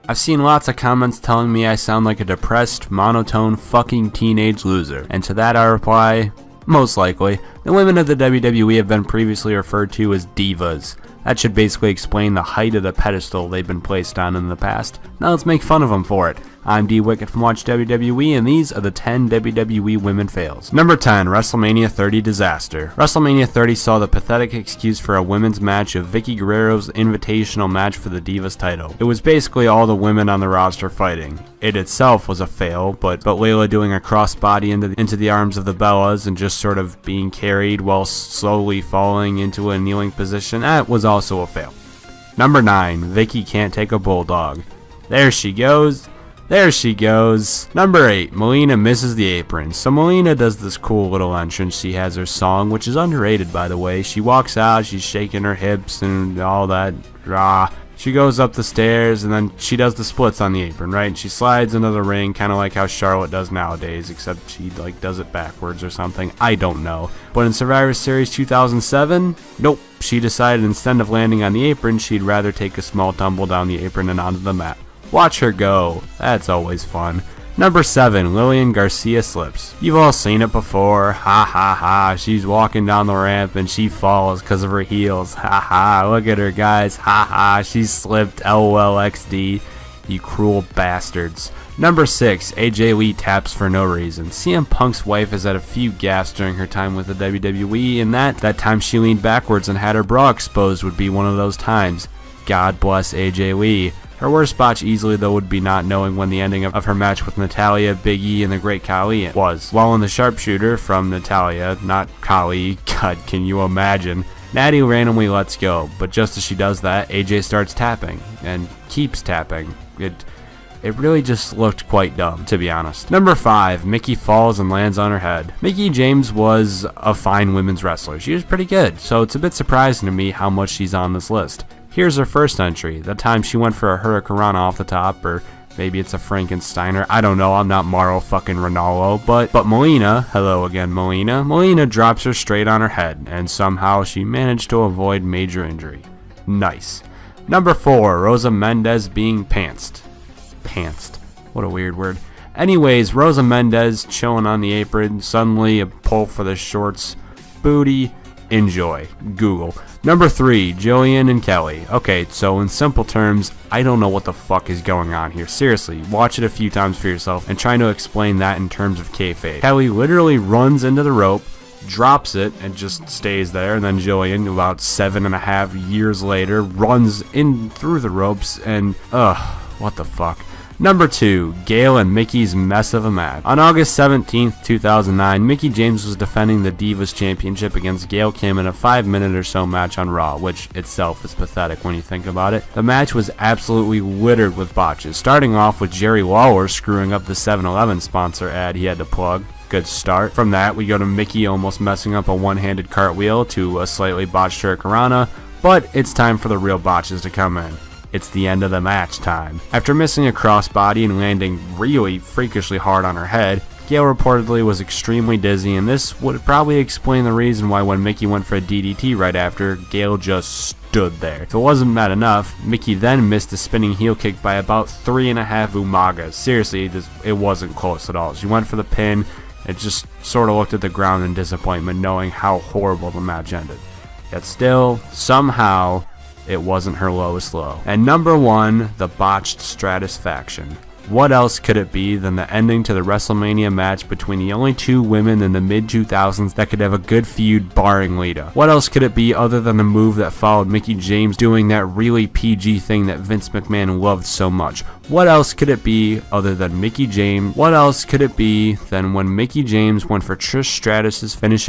I've seen lots of comments telling me I sound like a depressed, monotone, fucking teenage loser. And to that I reply, most likely. The women of the WWE have been previously referred to as divas. That should basically explain the height of the pedestal they've been placed on in the past. Now let's make fun of them for it. I'm D Wicked from Watch WWE, and these are the 10 WWE women fails. Number 10, WrestleMania 30 disaster. WrestleMania 30 saw the pathetic excuse for a women's match of Vicky Guerrero's invitational match for the Divas title. It was basically all the women on the roster fighting. It itself was a fail, but Layla doing a crossbody into the arms of the Bellas and just sort of being carried while slowly falling into a kneeling position, that was also a fail. Number 9, Vicky can't take a bulldog. There she goes. There she goes. Number 8, Melina misses the apron. So Melina does this cool little entrance. She has her song, which is underrated by the way. She walks out, she's shaking her hips and all that. She goes up the stairs and then she does the splits on the apron, right? She slides into the ring, kind of like how Charlotte does nowadays, except she like does it backwards or something. I don't know. But in Survivor Series 2007, nope. She decided instead of landing on the apron, she'd rather take a small tumble down the apron and onto the mat. Watch her go. That's always fun. Number 7, Lillian Garcia slips. You've all seen it before. Ha ha ha. She's walking down the ramp and she falls because of her heels. Ha ha. Look at her, guys. Ha ha. She slipped. LOLXD. You cruel bastards. Number 6, AJ Lee taps for no reason. CM Punk's wife has had a few gaffes during her time with the WWE, and that time she leaned backwards and had her bra exposed would be one of those times. God bless AJ Lee. Her worst botch easily though would be not knowing when the ending of her match with Natalya, Big E, and the Great Khali was. While in the sharpshooter from Natalya, not Khali, God, can you imagine? Natty randomly lets go, but just as she does that, AJ starts tapping, and keeps tapping. It really just looked quite dumb, to be honest. Number 5, Mickie falls and lands on her head. Mickie James was a fine women's wrestler. She was pretty good, so it's a bit surprising to me how much she's on this list. Here's her first entry, the time she went for a hurricanrana off the top, or maybe it's a Frankensteiner, I don't know, I'm not Mauro fucking Ronaldo, but Melina, hello again Melina, Melina drops her straight on her head, and somehow she managed to avoid major injury. Nice. Number 4, Rosa Mendez being pantsed. Pantsed. What a weird word. Anyways, Rosa Mendez chilling on the apron, suddenly a pull for the shorts, booty, enjoy. Google. Number 3, Jillian and Kelly. Okay, so in simple terms, I don't know what the fuck is going on here. Seriously, watch it a few times for yourself and try to explain that in terms of kayfabe. Kelly literally runs into the rope, drops it, and just stays there, and then Jillian, about 7.5 years later, runs in through the ropes, and what the fuck. Number 2, Gail and Mickie's mess of a match. On August 17th, 2009, Mickie James was defending the Divas Championship against Gail Kim in a 5-minute or so match on Raw, which itself is pathetic when you think about it. The match was absolutely littered with botches, starting off with Jerry Lawler screwing up the 7-Eleven sponsor ad he had to plug. Good start. From that, we go to Mickie almost messing up a one-handed cartwheel to a slightly botched hurricanrana, but it's time for the real botches to come in. It's the end of the match time. After missing a crossbody and landing really freakishly hard on her head, Gail reportedly was extremely dizzy, and this would probably explain the reason why when Mickie went for a DDT right after, Gail just stood there. If it wasn't bad enough, Mickie then missed a spinning heel kick by about 3.5 umagas. Seriously, it wasn't close at all. She went for the pin, and just sort of looked at the ground in disappointment knowing how horrible the match ended. Yet still, somehow, it wasn't her lowest low. And number 1, the botched Stratusfaction. What else could it be than the ending to the WrestleMania match between the only 2 women in the mid-2000s that could have a good feud barring Lita? What else could it be other than the move that followed Mickie James doing that really PG thing that Vince McMahon loved so much? What else could it be other than Mickie James? What else could it be than when Mickie James went for Trish Stratus's finishing